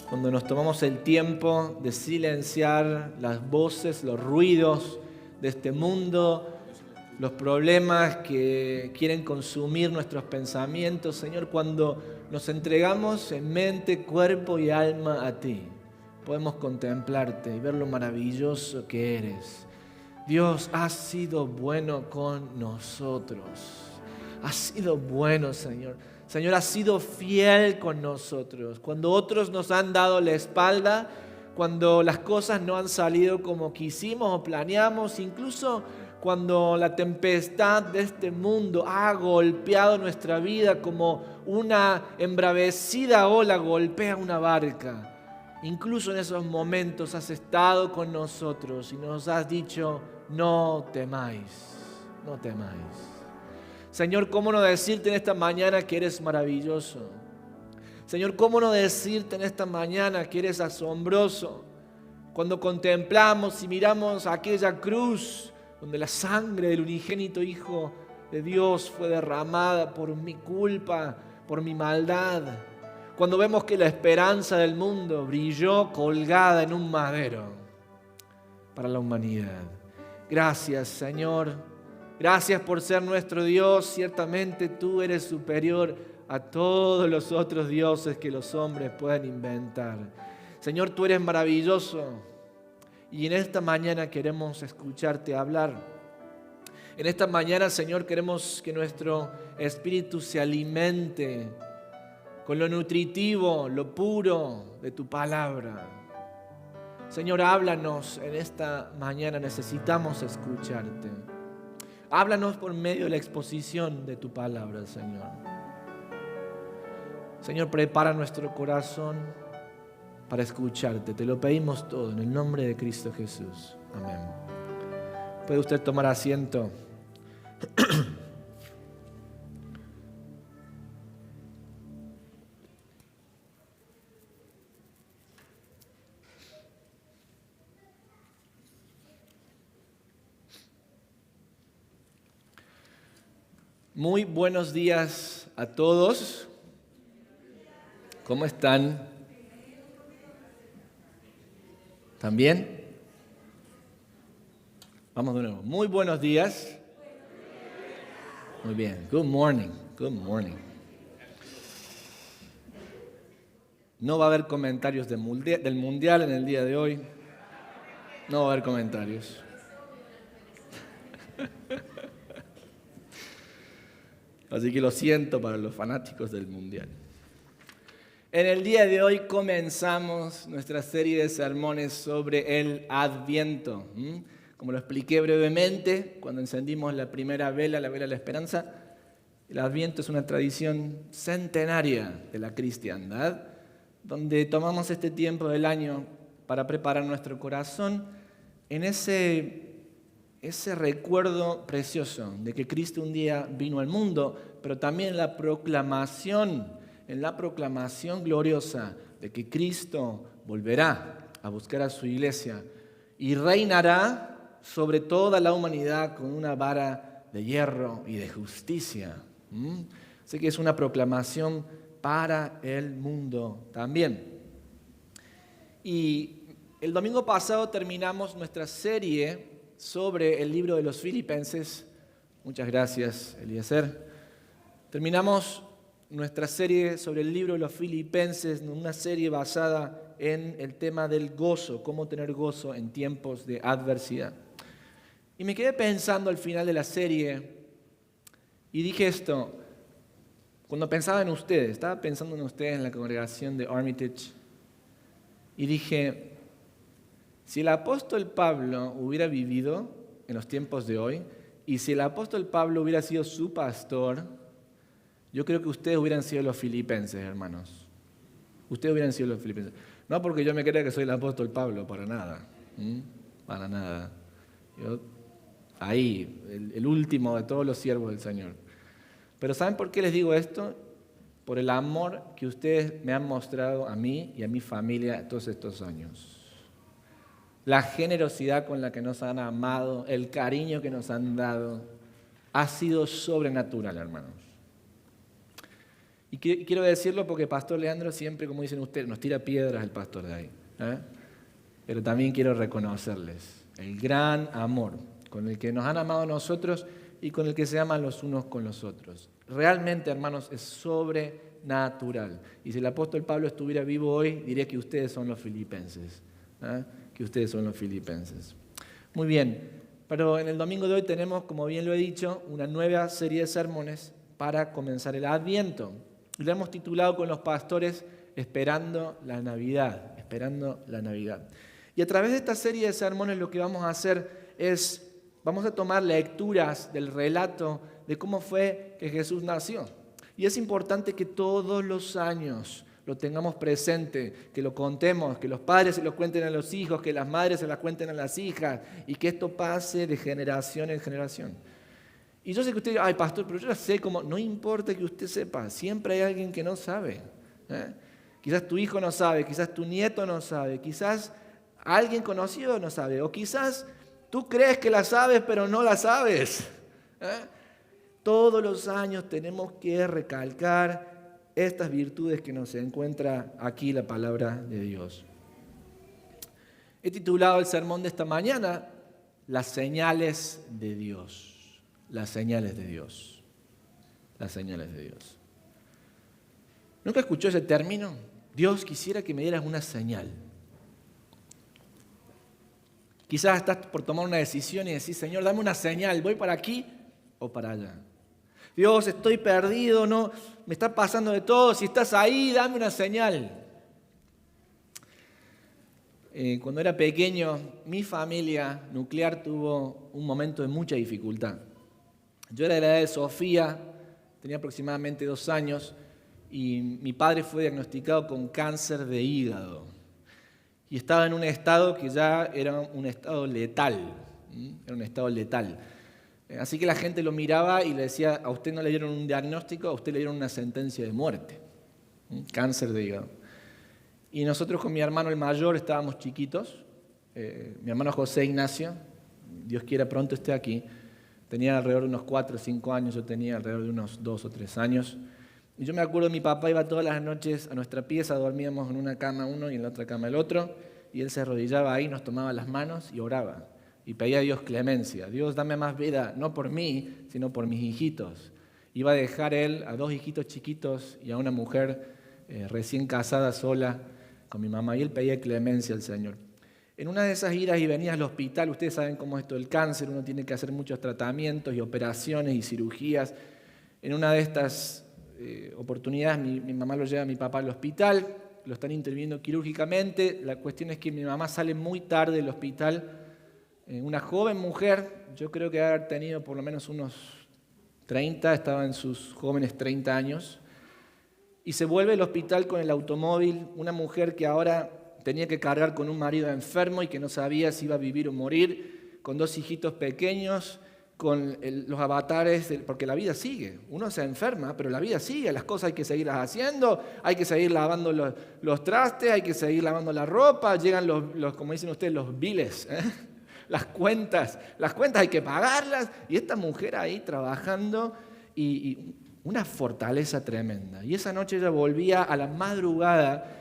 cuando nos tomamos el tiempo de silenciar las voces, los ruidos de este mundo, los problemas que quieren consumir nuestros pensamientos, Señor, cuando nos entregamos en mente, cuerpo y alma a Ti, podemos contemplarte y ver lo maravilloso que eres. Dios, has sido bueno con nosotros. Has sido bueno, Señor. Señor, has sido fiel con nosotros. Cuando otros nos han dado la espalda, cuando las cosas no han salido como quisimos o planeamos, incluso cuando la tempestad de este mundo ha golpeado nuestra vida como una embravecida ola golpea una barca. Incluso en esos momentos has estado con nosotros y nos has dicho, no temáis, no temáis. Señor, ¿cómo no decirte en esta mañana que eres maravilloso? Señor, ¿cómo no decirte en esta mañana que eres asombroso? Cuando contemplamos y miramos aquella cruz donde la sangre del unigénito Hijo de Dios fue derramada por mi culpa, por mi maldad. Cuando vemos que la esperanza del mundo brilló colgada en un madero para la humanidad. Gracias, Señor. Gracias por ser nuestro Dios. Ciertamente tú eres superior a todos los otros dioses que los hombres puedan inventar. Señor, tú eres maravilloso. Y en esta mañana queremos escucharte hablar. En esta mañana, Señor, queremos que nuestro espíritu se alimente con lo nutritivo, lo puro de tu palabra. Señor, háblanos en esta mañana. Necesitamos escucharte. Háblanos por medio de la exposición de tu palabra, Señor. Señor, prepara nuestro corazón para escucharte. Te lo pedimos todo en el nombre de Cristo Jesús. Amén. ¿Puede usted tomar asiento? Muy buenos días a todos. ¿Cómo están? ¿También? Vamos de nuevo. Muy buenos días. Muy bien. Good morning. Good morning. No va a haber comentarios del mundial en el día de hoy. No va a haber comentarios. Así que lo siento para los fanáticos del mundial. En el día de hoy comenzamos nuestra serie de sermones sobre el Adviento. Como lo expliqué brevemente cuando encendimos la primera vela, la vela de la esperanza, el Adviento es una tradición centenaria de la cristiandad, donde tomamos este tiempo del año para preparar nuestro corazón en ese recuerdo precioso de que Cristo un día vino al mundo, pero también en la proclamación gloriosa de que Cristo volverá a buscar a su iglesia y reinará sobre toda la humanidad con una vara de hierro y de justicia. Así que es una proclamación para el mundo también. Y el domingo pasado terminamos nuestra serie sobre el libro de los Filipenses. Muchas gracias, Eliezer. Terminamos nuestra serie sobre el libro de los Filipenses, una serie basada en el tema del gozo, cómo tener gozo en tiempos de adversidad. Y me quedé pensando al final de la serie y dije esto, cuando pensaba en ustedes, estaba pensando en ustedes en la congregación de Armitage y dije, si el apóstol Pablo hubiera vivido en los tiempos de hoy y si el apóstol Pablo hubiera sido su pastor, yo creo que ustedes hubieran sido los filipenses, hermanos. Ustedes hubieran sido los filipenses. No porque yo me crea que soy el apóstol Pablo, para nada. Para nada. Yo, ahí, el último de todos los siervos del Señor. Pero ¿saben por qué les digo esto? Por el amor que ustedes me han mostrado a mí y a mi familia todos estos años. La generosidad con la que nos han amado, el cariño que nos han dado, ha sido sobrenatural, hermanos. Y quiero decirlo porque Pastor Leandro siempre, como dicen ustedes, nos tira piedras el pastor de ahí. Pero también quiero reconocerles el gran amor con el que nos han amado a nosotros y con el que se aman los unos con los otros. Realmente, hermanos, es sobrenatural. Y si el apóstol Pablo estuviera vivo hoy, diría que ustedes son los filipenses. Que ustedes son los filipenses. Muy bien, pero en el domingo de hoy tenemos, como bien lo he dicho, una nueva serie de sermones para comenzar el Adviento. Y lo hemos titulado con los pastores Esperando la Navidad. Esperando la Navidad. Y a través de esta serie de sermones lo que vamos a hacer es, vamos a tomar lecturas del relato de cómo fue que Jesús nació. Y es importante que todos los años lo tengamos presente, que lo contemos, que los padres se lo cuenten a los hijos, que las madres se las cuenten a las hijas y que esto pase de generación en generación. Y yo sé que usted dice, ay pastor, pero yo ya sé cómo, no importa que usted sepa, siempre hay alguien que no sabe. Quizás tu hijo no sabe, quizás tu nieto no sabe, quizás alguien conocido no sabe, o quizás tú crees que la sabes pero no la sabes. Todos los años tenemos que recalcar estas virtudes que nos encuentra aquí la palabra de Dios. He titulado el sermón de esta mañana, Las señales de Dios. Las señales de Dios. Las señales de Dios. ¿Nunca escuchó ese término? Dios, quisiera que me dieras una señal. Quizás estás por tomar una decisión y decís, Señor, dame una señal, ¿voy para aquí o para allá? Dios, estoy perdido, no, me está pasando de todo, si estás ahí, dame una señal. Cuando era pequeño, mi familia nuclear tuvo un momento de mucha dificultad. Yo era de la edad de Sofía, tenía aproximadamente 2 años, y mi padre fue diagnosticado con cáncer de hígado. Y estaba en un estado que ya era un estado letal. Era un estado letal. Así que la gente lo miraba y le decía, a usted no le dieron un diagnóstico, a usted le dieron una sentencia de muerte. Cáncer de hígado. Y nosotros con mi hermano el mayor estábamos chiquitos. Mi hermano José Ignacio, Dios quiera pronto esté aquí, tenía alrededor de unos 4 o 5 años, yo tenía alrededor de unos 2 o 3 años. Y yo me acuerdo, mi papá iba todas las noches a nuestra pieza, dormíamos en una cama uno y en la otra cama el otro, y él se arrodillaba ahí, nos tomaba las manos y oraba. Y pedía a Dios clemencia. Dios, dame más vida, no por mí, sino por mis hijitos. Iba a dejar él a 2 hijitos chiquitos y a una mujer recién casada sola con mi mamá. Y él pedía clemencia al Señor. En una de esas idas y venidas al hospital, ustedes saben cómo es esto del cáncer, uno tiene que hacer muchos tratamientos y operaciones y cirugías. En una de estas oportunidades mi mamá lo lleva a mi papá al hospital, lo están interviniendo quirúrgicamente. La cuestión es que mi mamá sale muy tarde del hospital. Una joven mujer, yo creo que debe haber tenido por lo menos unos 30, estaba en sus jóvenes 30 años, y se vuelve al hospital con el automóvil, una mujer que ahora tenía que cargar con un marido enfermo y que no sabía si iba a vivir o morir, con 2 hijitos pequeños, con los avatares, porque la vida sigue. Uno se enferma, pero la vida sigue, las cosas hay que seguirlas haciendo, hay que seguir lavando los trastes, hay que seguir lavando la ropa, llegan los como dicen ustedes, los biles, las cuentas hay que pagarlas, y esta mujer ahí trabajando y una fortaleza tremenda. Y esa noche ella volvía a la madrugada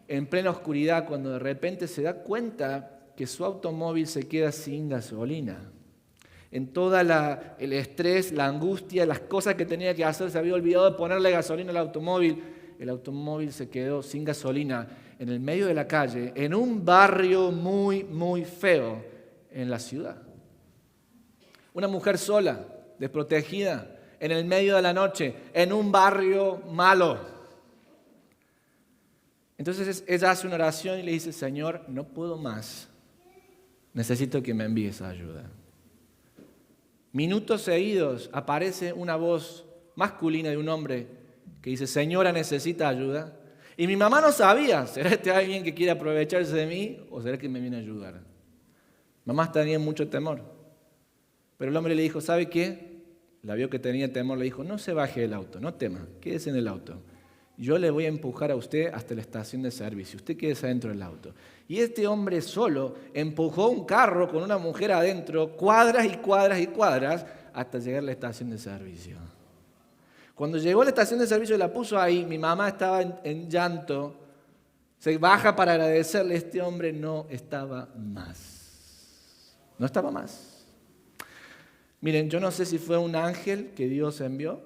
en plena oscuridad cuando de repente se da cuenta que su automóvil se queda sin gasolina. En todo el estrés, la angustia, las cosas que tenía que hacer, se había olvidado de ponerle gasolina al automóvil. El automóvil se quedó sin gasolina en el medio de la calle, en un barrio muy, muy feo en la ciudad. Una mujer sola, desprotegida, en el medio de la noche, en un barrio malo. Entonces ella hace una oración y le dice, Señor, no puedo más, necesito que me envíes ayuda. Minutos seguidos aparece una voz masculina de un hombre que dice, señora, ¿necesita ayuda? Y mi mamá no sabía, ¿será este alguien que quiere aprovecharse de mí o será que me viene a ayudar? Mamá tenía mucho temor. Pero el hombre le dijo, ¿sabe qué? La vio que tenía temor, le dijo, no se baje del auto, no tema, quédese en el auto. Yo le voy a empujar a usted hasta la estación de servicio, usted quédese adentro del auto. Y este hombre solo empujó un carro con una mujer adentro, cuadras y cuadras y cuadras, hasta llegar a la estación de servicio. Cuando llegó a la estación de servicio y la puso ahí, mi mamá estaba en llanto. Se baja para agradecerle, este hombre no estaba más. No estaba más. Miren, yo no sé si fue un ángel que Dios envió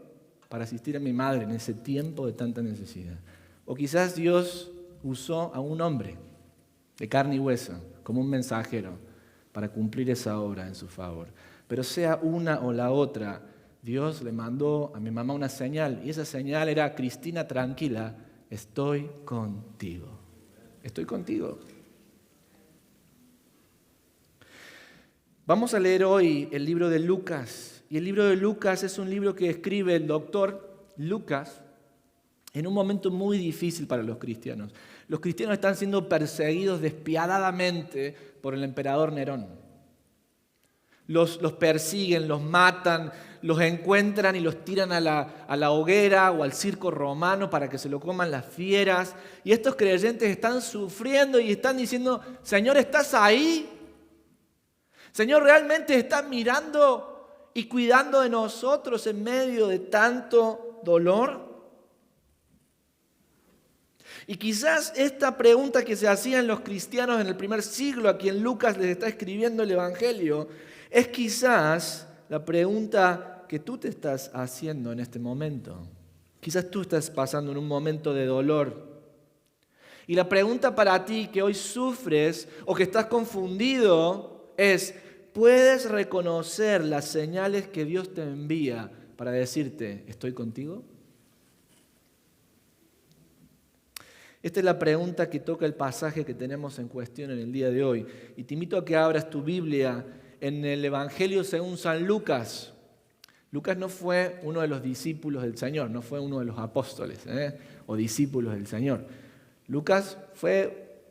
para asistir a mi madre en ese tiempo de tanta necesidad. O quizás Dios usó a un hombre de carne y hueso como un mensajero para cumplir esa obra en su favor. Pero sea una o la otra, Dios le mandó a mi mamá una señal, y esa señal era: Cristina, tranquila, estoy contigo. Estoy contigo. Vamos a leer hoy el libro de Lucas. Y el libro de Lucas es un libro que escribe el doctor Lucas en un momento muy difícil para los cristianos. Los cristianos están siendo perseguidos despiadadamente por el emperador Nerón. Los persiguen, los matan, los encuentran y los tiran a la hoguera o al circo romano para que se lo coman las fieras. Y estos creyentes están sufriendo y están diciendo: Señor, ¿estás ahí? Señor, ¿realmente estás mirando y cuidando de nosotros en medio de tanto dolor? Y quizás esta pregunta que se hacían los cristianos en el primer siglo, a quien Lucas les está escribiendo el Evangelio, es quizás la pregunta que tú te estás haciendo en este momento. Quizás tú estás pasando en un momento de dolor. Y la pregunta para ti que hoy sufres o que estás confundido es: ¿puedes reconocer las señales que Dios te envía para decirte, estoy contigo? Esta es la pregunta que toca el pasaje que tenemos en cuestión en el día de hoy. Y te invito a que abras tu Biblia en el Evangelio según San Lucas. Lucas no fue uno de los discípulos del Señor, no fue uno de los apóstoles o discípulos del Señor. Lucas fue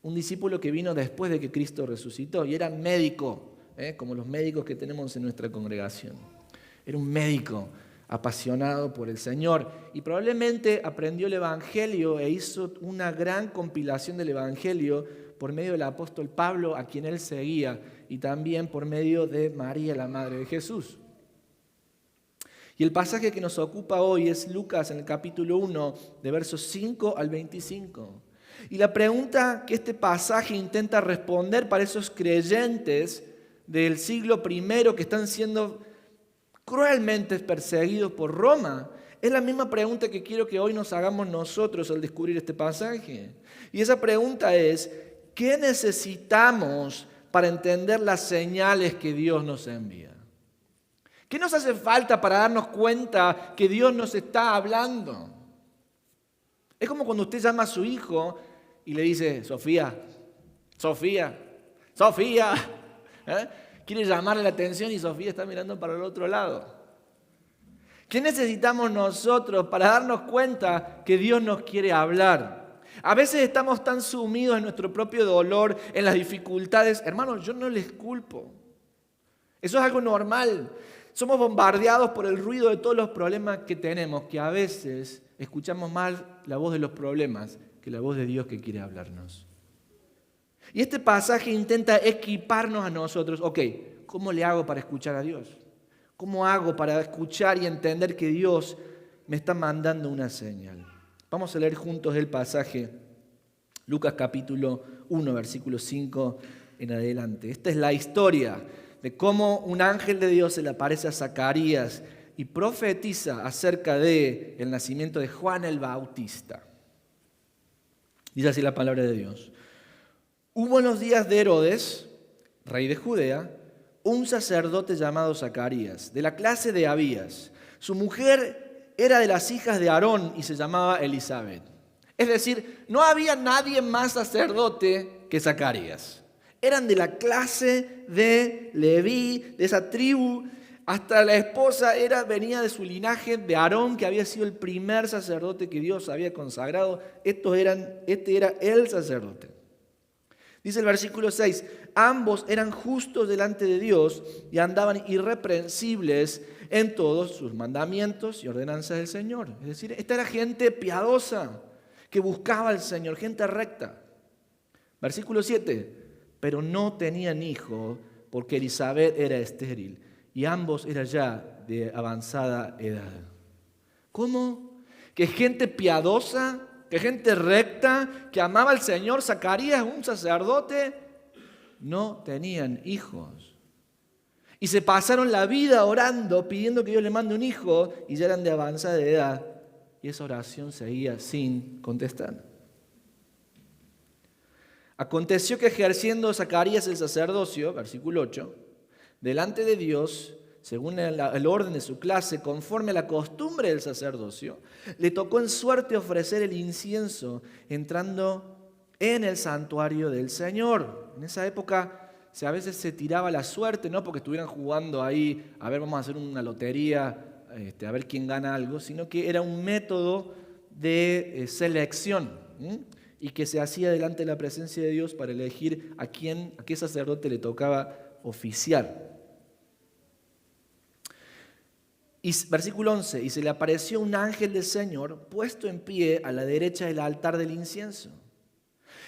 un discípulo que vino después de que Cristo resucitó y era médico, como los médicos que tenemos en nuestra congregación. Era un médico apasionado por el Señor y probablemente aprendió el Evangelio e hizo una gran compilación del Evangelio por medio del apóstol Pablo, a quien él seguía, y también por medio de María, la madre de Jesús. Y el pasaje que nos ocupa hoy es Lucas en el capítulo 1, de versos 5 al 25. Y la pregunta que este pasaje intenta responder para esos creyentes del siglo I que están siendo cruelmente perseguidos por Roma, es la misma pregunta que quiero que hoy nos hagamos nosotros al descubrir este pasaje. Y esa pregunta es: ¿qué necesitamos para entender las señales que Dios nos envía? ¿Qué nos hace falta para darnos cuenta que Dios nos está hablando? Es como cuando usted llama a su hijo y le dice: Sofía, Sofía, Sofía. Quiere llamarle la atención y Sofía está mirando para el otro lado. ¿Qué necesitamos nosotros para darnos cuenta que Dios nos quiere hablar? A veces estamos tan sumidos en nuestro propio dolor, en las dificultades. Hermanos, yo no les culpo. Eso es algo normal. Somos bombardeados por el ruido de todos los problemas que tenemos, que a veces escuchamos más la voz de los problemas que la voz de Dios que quiere hablarnos. Y este pasaje intenta equiparnos a nosotros. Ok, ¿cómo le hago para escuchar a Dios? ¿Cómo hago para escuchar y entender que Dios me está mandando una señal? Vamos a leer juntos el pasaje, Lucas capítulo 1, versículo 5 en adelante. Esta es la historia de cómo un ángel de Dios se le aparece a Zacarías y profetiza acerca del nacimiento de Juan el Bautista. Dice así la palabra de Dios. Hubo en los días de Herodes, rey de Judea, un sacerdote llamado Zacarías, de la clase de Abías. Su mujer era de las hijas de Aarón y se llamaba Elizabeth. Es decir, no había nadie más sacerdote que Zacarías. Eran de la clase de Leví, de esa tribu. Hasta la esposa venía de su linaje de Aarón, que había sido el primer sacerdote que Dios había consagrado. Este era el sacerdote. Dice el versículo 6, ambos eran justos delante de Dios y andaban irreprensibles en todos sus mandamientos y ordenanzas del Señor. Es decir, esta era gente piadosa que buscaba al Señor, gente recta. Versículo 7, pero no tenían hijo porque Elizabeth era estéril y ambos eran ya de avanzada edad. ¿Cómo? Que gente piadosa, que gente recta, que amaba al Señor, Zacarías, un sacerdote, no tenían hijos. Y se pasaron la vida orando, pidiendo que Dios le mande un hijo, y ya eran de avanzada edad. Y esa oración seguía sin contestar. Aconteció que ejerciendo Zacarías el sacerdocio, versículo 8, delante de Dios, según el orden de su clase, conforme a la costumbre del sacerdocio, le tocó en suerte ofrecer el incienso entrando en el santuario del Señor. En esa época a veces se tiraba la suerte, no porque estuvieran jugando ahí, a ver, vamos a hacer una lotería, a ver quién gana algo, sino que era un método de selección, y que se hacía delante de la presencia de Dios para elegir a qué sacerdote le tocaba oficiar. Y versículo 11, y se le apareció un ángel del Señor puesto en pie a la derecha del altar del incienso.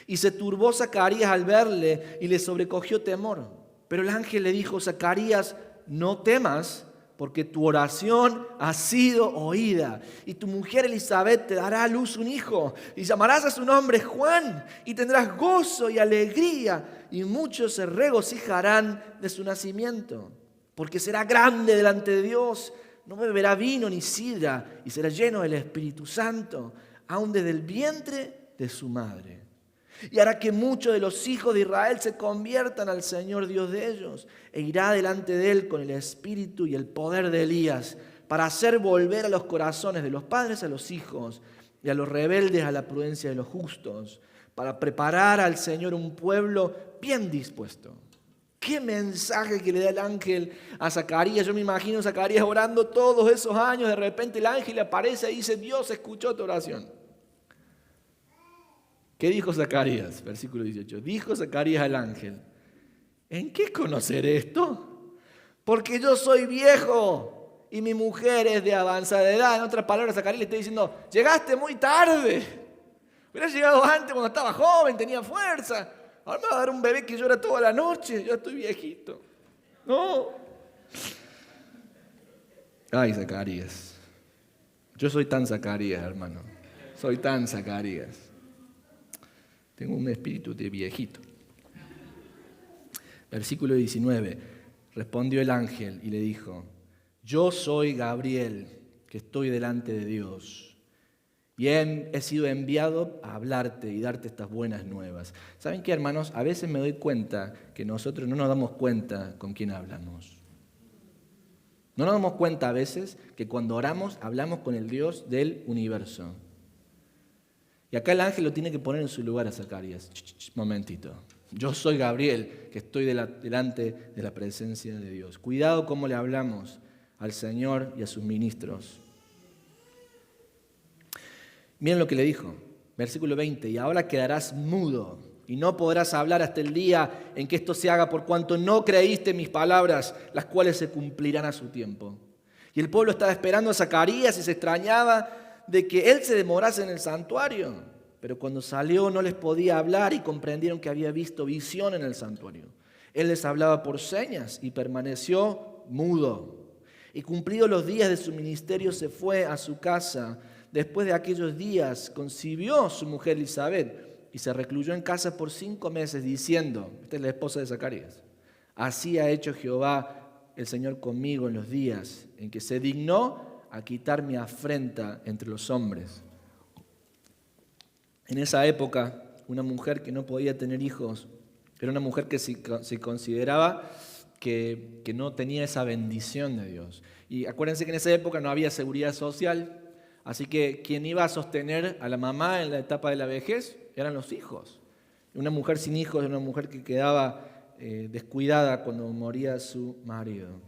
Y se turbó Zacarías al verle y le sobrecogió temor. Pero el ángel le dijo: Zacarías, no temas, porque tu oración ha sido oída. Y tu mujer Elizabeth te dará a luz un hijo, y llamarás a su nombre Juan, y tendrás gozo y alegría, y muchos se regocijarán de su nacimiento, porque será grande delante de Dios. No beberá vino ni sidra, y será lleno del Espíritu Santo, aun desde el vientre de su madre. Y hará que muchos de los hijos de Israel se conviertan al Señor Dios de ellos, e irá delante de él con el espíritu y el poder de Elías, para hacer volver a los corazones de los padres a los hijos, y a los rebeldes a la prudencia de los justos, para preparar al Señor un pueblo bien dispuesto. Qué mensaje que le da el ángel a Zacarías. Yo me imagino a Zacarías orando todos esos años, de repente el ángel le aparece y dice: Dios escuchó tu oración. ¿Qué dijo Zacarías? Versículo 18. Dijo Zacarías al ángel: ¿en qué conoceré esto? Porque yo soy viejo y mi mujer es de avanzada edad. En otras palabras, Zacarías le está diciendo: llegaste muy tarde. Hubieras llegado antes, cuando estaba joven, tenía fuerza. Ahora me va a dar un bebé que llora toda la noche. Yo estoy viejito. No. Ay, Zacarías. Yo soy tan Zacarías, hermano. Soy tan Zacarías. Tengo un espíritu de viejito. Versículo 19. Respondió el ángel y le dijo: yo soy Gabriel, que estoy delante de Dios. Y he sido enviado a hablarte y darte estas buenas nuevas. ¿Saben qué, hermanos? A veces me doy cuenta que nosotros no nos damos cuenta con quién hablamos. No nos damos cuenta a veces que cuando oramos hablamos con el Dios del universo. Y acá el ángel lo tiene que poner en su lugar a Zacarías. Momentito. Yo soy Gabriel, que estoy delante de la presencia de Dios. Cuidado cómo le hablamos al Señor y a sus ministros. Miren lo que le dijo, versículo 20. Y ahora quedarás mudo y no podrás hablar hasta el día en que esto se haga, por cuanto no creíste mis palabras, las cuales se cumplirán a su tiempo. Y el pueblo estaba esperando a Zacarías y se extrañaba de que él se demorase en el santuario. Pero cuando salió no les podía hablar y comprendieron que había visto visión en el santuario. Él les hablaba por señas y permaneció mudo. Y cumplidos los días de su ministerio se fue a su casa. Después de aquellos días concibió su mujer Elizabeth y se recluyó en casa por 5 meses diciendo, esta es la esposa de Zacarías: así ha hecho Jehová el Señor conmigo en los días en que se dignó a quitar mi afrenta entre los hombres. En esa época, una mujer que no podía tener hijos era una mujer que se consideraba que no tenía esa bendición de Dios. Y acuérdense que en esa época no había seguridad social, así que quien iba a sostener a la mamá en la etapa de la vejez eran los hijos. Una mujer sin hijos era una mujer que quedaba descuidada cuando moría su marido.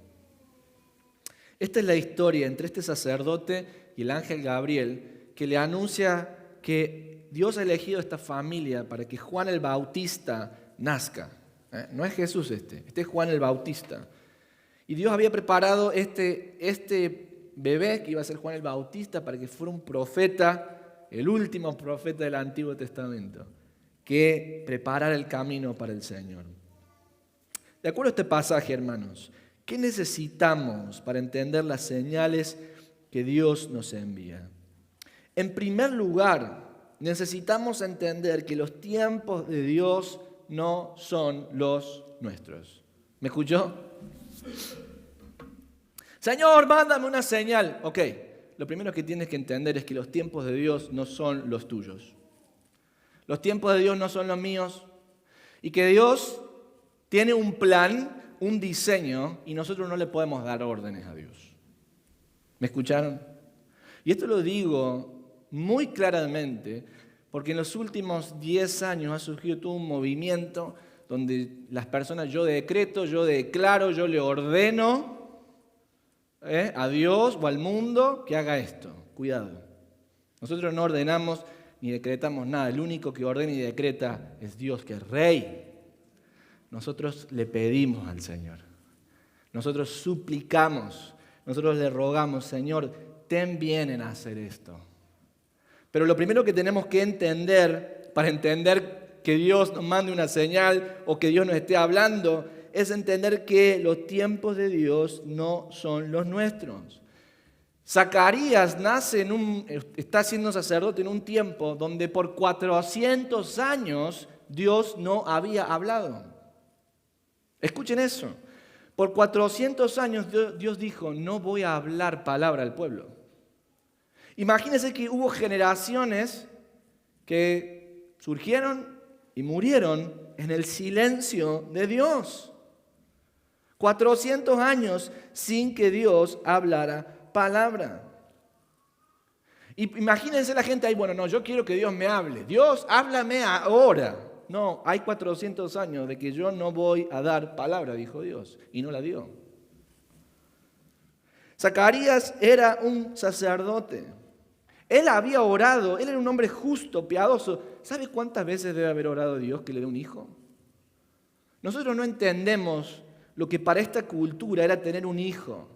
Esta es la historia entre este sacerdote y el ángel Gabriel, que le anuncia que Dios ha elegido esta familia para que Juan el Bautista nazca. No es Jesús este es Juan el Bautista. Y Dios había preparado este bebé que iba a ser Juan el Bautista para que fuera un profeta, el último profeta del Antiguo Testamento, que preparara el camino para el Señor. De acuerdo a este pasaje, hermanos, ¿qué necesitamos para entender las señales que Dios nos envía. En primer lugar, necesitamos entender que los tiempos de Dios no son los nuestros. ¿Me escuchó? Señor, mándame una señal. Ok, lo primero que tienes que entender es que los tiempos de Dios no son los tuyos. Los tiempos de Dios no son los míos. Y que Dios tiene un plan, un diseño, y nosotros no le podemos dar órdenes a Dios. ¿Me escucharon? Y esto lo digo muy claramente porque en los últimos 10 años ha surgido todo un movimiento donde las personas, yo decreto, yo declaro, yo le ordeno a Dios o al mundo que haga esto. Cuidado. Nosotros no ordenamos ni decretamos nada. El único que ordena y decreta es Dios, que es Rey. Nosotros le pedimos al Señor. Nosotros suplicamos. Nosotros le rogamos, Señor, ten bien en hacer esto. Pero lo primero que tenemos que entender, para entender que Dios nos mande una señal o que Dios nos esté hablando, es entender que los tiempos de Dios no son los nuestros. Zacarías está siendo sacerdote en un tiempo donde por 400 años Dios no había hablado. Escuchen eso. Por 400 años Dios dijo, no voy a hablar palabra al pueblo. Imagínense que hubo generaciones que surgieron y murieron en el silencio de Dios. 400 años sin que Dios hablara palabra. Y imagínense la gente ahí, bueno, no, yo quiero que Dios me hable. Dios, háblame ahora. No, hay 400 años de que yo no voy a dar palabra, dijo Dios, y no la dio. Zacarías era un sacerdote. Él había orado, él era un hombre justo, piadoso. ¿Sabe cuántas veces debe haber orado Dios que le dé un hijo? Nosotros no entendemos lo que para esta cultura era tener un hijo.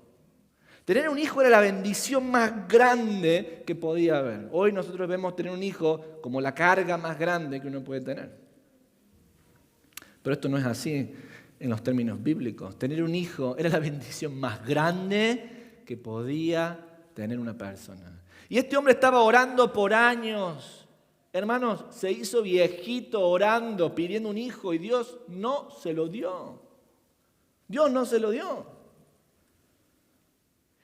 Tener un hijo era la bendición más grande que podía haber. Hoy nosotros vemos tener un hijo como la carga más grande que uno puede tener. Pero esto no es así en los términos bíblicos. Tener un hijo era la bendición más grande que podía tener una persona. Y este hombre estaba orando por años. Hermanos, se hizo viejito orando, pidiendo un hijo y Dios no se lo dio. Dios no se lo dio.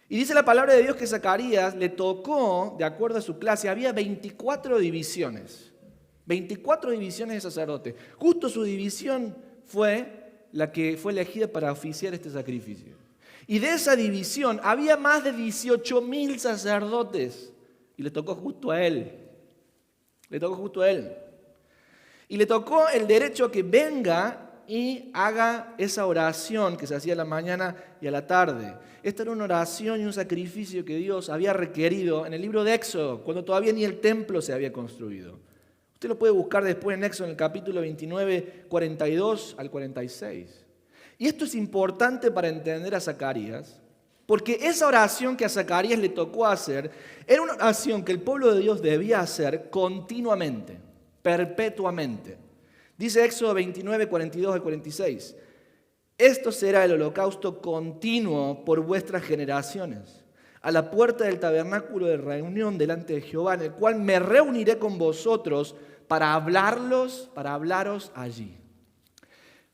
Y dice la palabra de Dios que Zacarías le tocó, de acuerdo a su clase, había 24 divisiones. 24 divisiones de sacerdotes. Justo su división fue la que fue elegida para oficiar este sacrificio. Y de esa división había más de 18,000 sacerdotes. Y le tocó justo a él. Le tocó justo a él. Y le tocó el derecho a que venga y haga esa oración que se hacía a la mañana y a la tarde. Esta era una oración y un sacrificio que Dios había requerido en el libro de Éxodo, cuando todavía ni el templo se había construido. Usted lo puede buscar después en Éxodo, en el capítulo 29, 42 al 46. Y esto es importante para entender a Zacarías, porque esa oración que a Zacarías le tocó hacer era una oración que el pueblo de Dios debía hacer continuamente, perpetuamente. Dice Éxodo 29, 42 al 46. Esto será el holocausto continuo por vuestras generaciones, a la puerta del tabernáculo de reunión delante de Jehová, en el cual me reuniré con vosotros para hablaros allí.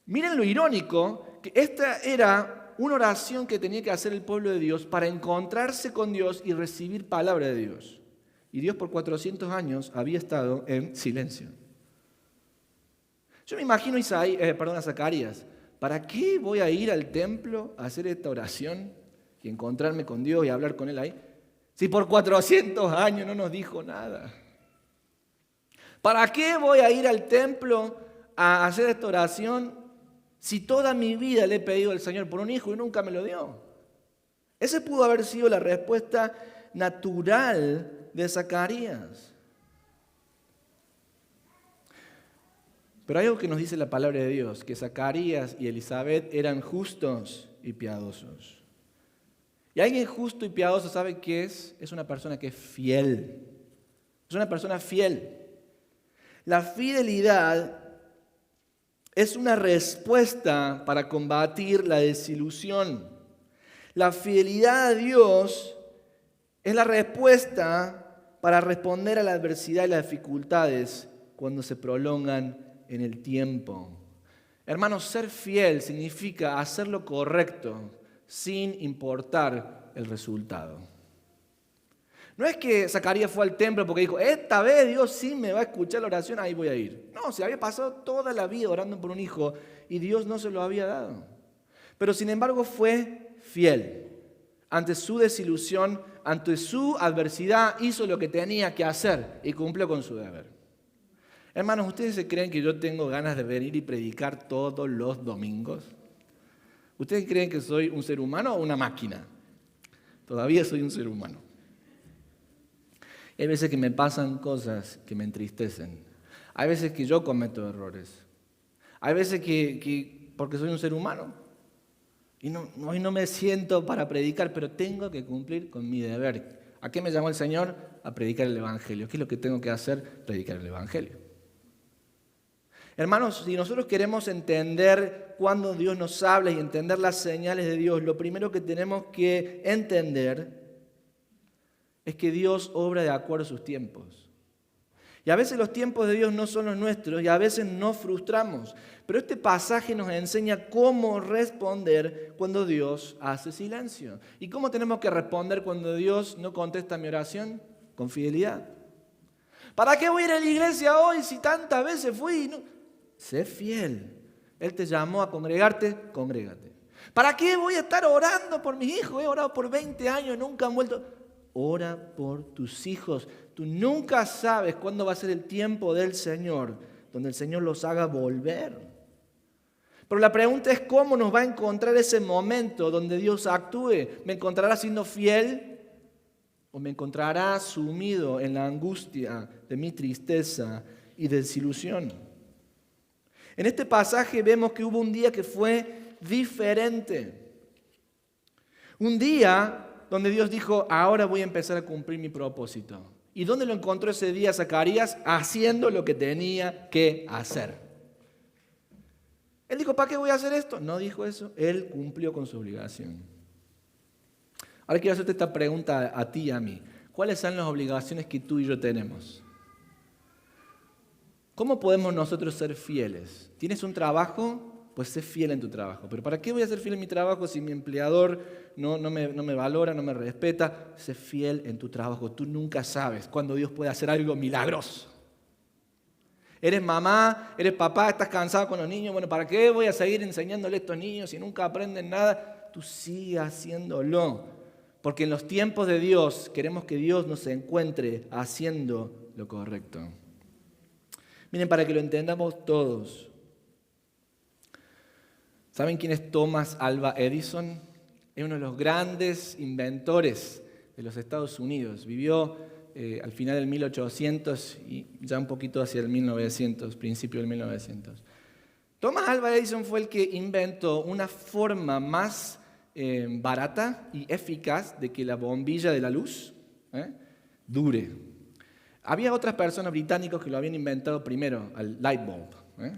Miren lo irónico, que esta era una oración que tenía que hacer el pueblo de Dios para encontrarse con Dios y recibir palabra de Dios. Y Dios por 400 años había estado en silencio. Yo me imagino a Zacarías, ¿para qué voy a ir al templo a hacer esta oración y encontrarme con Dios y hablar con Él ahí? Si por 400 años no nos dijo nada. ¿Para qué voy a ir al templo a hacer esta oración si toda mi vida le he pedido al Señor por un hijo y nunca me lo dio? Esa pudo haber sido la respuesta natural de Zacarías. Pero hay algo que nos dice la palabra de Dios, que Zacarías y Elizabeth eran justos y piadosos. Y alguien justo y piadoso, ¿sabe qué es? Es una persona que es fiel. Es una persona fiel. La fidelidad es una respuesta para combatir la desilusión. La fidelidad a Dios Es la respuesta para responder a la adversidad y las dificultades cuando se prolongan en el tiempo. Hermanos, ser fiel significa hacer lo correcto sin importar el resultado. No es que Zacarías fue al templo porque dijo, esta vez Dios sí me va a escuchar la oración, ahí voy a ir. No, se había pasado toda la vida orando por un hijo y Dios no se lo había dado. Pero sin embargo fue fiel. Ante su desilusión, ante su adversidad, hizo lo que tenía que hacer y cumplió con su deber. Hermanos, ¿ustedes se creen que yo tengo ganas de venir y predicar todos los domingos? ¿Ustedes creen que soy un ser humano o una máquina? Todavía soy un ser humano. Hay veces que me pasan cosas que me entristecen. Hay veces que yo cometo errores. Hay veces que porque soy un ser humano, y hoy no me siento para predicar, pero tengo que cumplir con mi deber. ¿A qué me llamó el Señor? A predicar el Evangelio. ¿Qué es lo que tengo que hacer? Predicar el Evangelio. Hermanos, si nosotros queremos entender cuándo Dios nos habla y entender las señales de Dios, lo primero que tenemos que entender es que Dios obra de acuerdo a sus tiempos. Y a veces los tiempos de Dios no son los nuestros y a veces nos frustramos. Pero este pasaje nos enseña cómo responder cuando Dios hace silencio. ¿Y cómo tenemos que responder cuando Dios no contesta mi oración? Con fidelidad. ¿Para qué voy a ir a la iglesia hoy si tantas veces fui? No. Sé fiel. Él te llamó a congregarte, congrégate. ¿Para qué voy a estar orando por mis hijos? He orado por 20 años, nunca han vuelto. Ora por tus hijos. Tú nunca sabes cuándo va a ser el tiempo del Señor, donde el Señor los haga volver. Pero la pregunta es cómo nos va a encontrar ese momento donde Dios actúe. ¿Me encontrará siendo fiel o me encontrará sumido en la angustia de mi tristeza y desilusión? En este pasaje vemos que hubo un día que fue diferente. Un día donde Dios dijo, ahora voy a empezar a cumplir mi propósito. ¿Y dónde lo encontró ese día Zacarías? Haciendo lo que tenía que hacer. Él dijo, ¿para qué voy a hacer esto? No dijo eso, él cumplió con su obligación. Ahora quiero hacerte esta pregunta a ti y a mí. ¿Cuáles son las obligaciones que tú y yo tenemos? ¿Cómo podemos nosotros ser fieles? ¿Tienes un trabajo? Pues sé fiel en tu trabajo. ¿Pero para qué voy a ser fiel en mi trabajo si mi empleador no me valora, no me respeta? Sé fiel en tu trabajo. Tú nunca sabes cuándo Dios puede hacer algo milagroso. Eres mamá, eres papá, estás cansado con los niños. Bueno, ¿para qué voy a seguir enseñándole a estos niños si nunca aprenden nada? Tú sigue haciéndolo. Porque en los tiempos de Dios queremos que Dios nos encuentre haciendo lo correcto. Miren, para que lo entendamos todos. ¿Saben quién es Thomas Alva Edison? Es uno de los grandes inventores de los Estados Unidos. Vivió al final del 1800 y ya un poquito hacia el 1900, principio del 1900. Thomas Alva Edison fue el que inventó una forma más barata y eficaz de que la bombilla de la luz dure. Había otras personas británicos que lo habían inventado primero, el light bulb,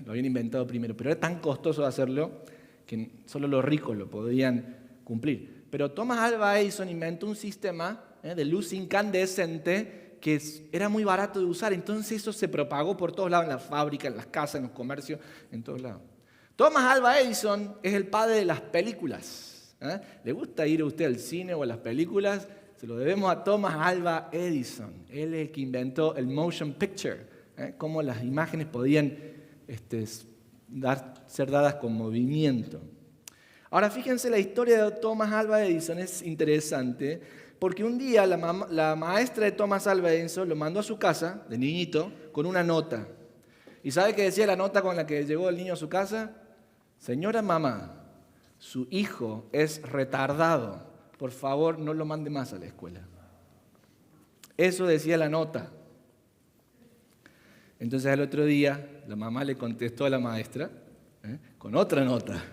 lo habían inventado primero, pero era tan costoso hacerlo que solo los ricos lo podían cumplir. Pero Thomas Alva Edison inventó un sistema de luz incandescente que era muy barato de usar, entonces eso se propagó por todos lados, en las fábricas, en las casas, en los comercios, en todos lados. Thomas Alva Edison es el padre de las películas. ¿Le gusta ir a usted al cine o a las películas? Se lo debemos a Thomas Alva Edison. Él es el que inventó el motion picture, cómo las imágenes podían ser dadas con movimiento. Ahora fíjense, la historia de Thomas Alva Edison es interesante porque un día la maestra de Thomas Alva Edison lo mandó a su casa, de niñito, con una nota. ¿Y sabe qué decía la nota con la que llegó el niño a su casa? Señora mamá, su hijo es retardado. Por favor, no lo mande más a la escuela. Eso decía la nota. Entonces al otro día la mamá le contestó a la maestra con otra nota.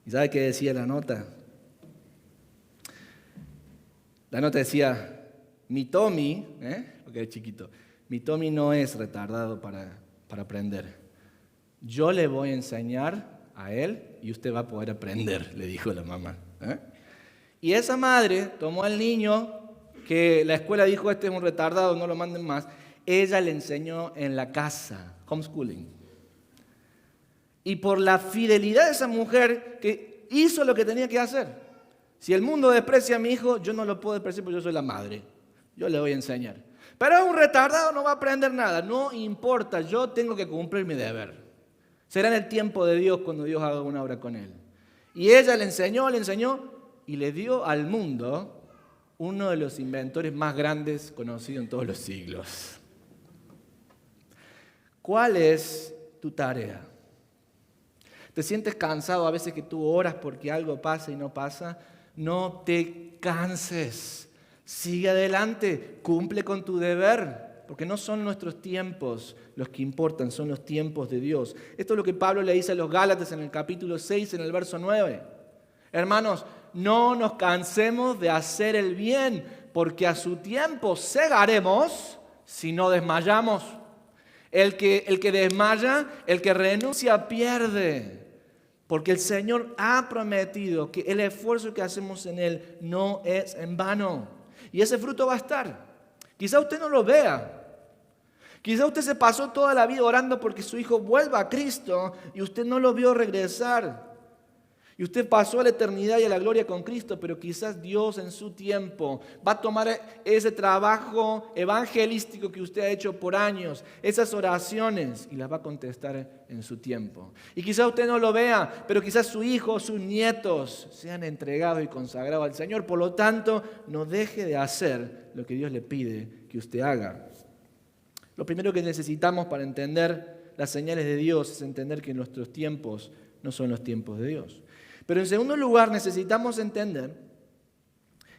¿Y sabe qué decía la nota? La nota decía, mi Tommy, porque es chiquito, mi Tommy no es retardado para aprender. Yo le voy a enseñar a él y usted va a poder aprender, le dijo la mamá. Y esa madre tomó al niño que la escuela dijo, este es un retardado, no lo manden más. Ella le enseñó en la casa, homeschooling. Y por la fidelidad de esa mujer que hizo lo que tenía que hacer. Si el mundo desprecia a mi hijo, yo no lo puedo despreciar porque yo soy la madre. Yo le voy a enseñar. Pero es un retardado, no va a aprender nada. No importa, yo tengo que cumplir mi deber. Será en el tiempo de Dios cuando Dios haga una obra con él. Y ella le enseñó y le dio al mundo uno de los inventores más grandes conocidos en todos los siglos. ¿Cuál es tu tarea? ¿Te sientes cansado a veces que tú oras porque algo pasa y no pasa? No te canses. Sigue adelante. Cumple con tu deber. Porque no son nuestros tiempos los que importan, son los tiempos de Dios. Esto es lo que Pablo le dice a los Gálatas en el capítulo 6, en el verso 9. Hermanos, no nos cansemos de hacer el bien, porque a su tiempo segaremos si no desmayamos. El que desmaya, el que renuncia, pierde. Porque el Señor ha prometido que el esfuerzo que hacemos en Él no es en vano. Y ese fruto va a estar. Quizá usted no lo vea. Quizá usted se pasó toda la vida orando porque su hijo vuelva a Cristo y usted no lo vio regresar. Y usted pasó a la eternidad y a la gloria con Cristo, pero quizás Dios en su tiempo va a tomar ese trabajo evangelístico que usted ha hecho por años, esas oraciones, y las va a contestar en su tiempo. Y quizás usted no lo vea, pero quizás su hijo, sus nietos sean entregados y consagrados al Señor. Por lo tanto, no deje de hacer lo que Dios le pide que usted haga. Lo primero que necesitamos para entender las señales de Dios es entender que nuestros tiempos no son los tiempos de Dios. Pero en segundo lugar necesitamos entender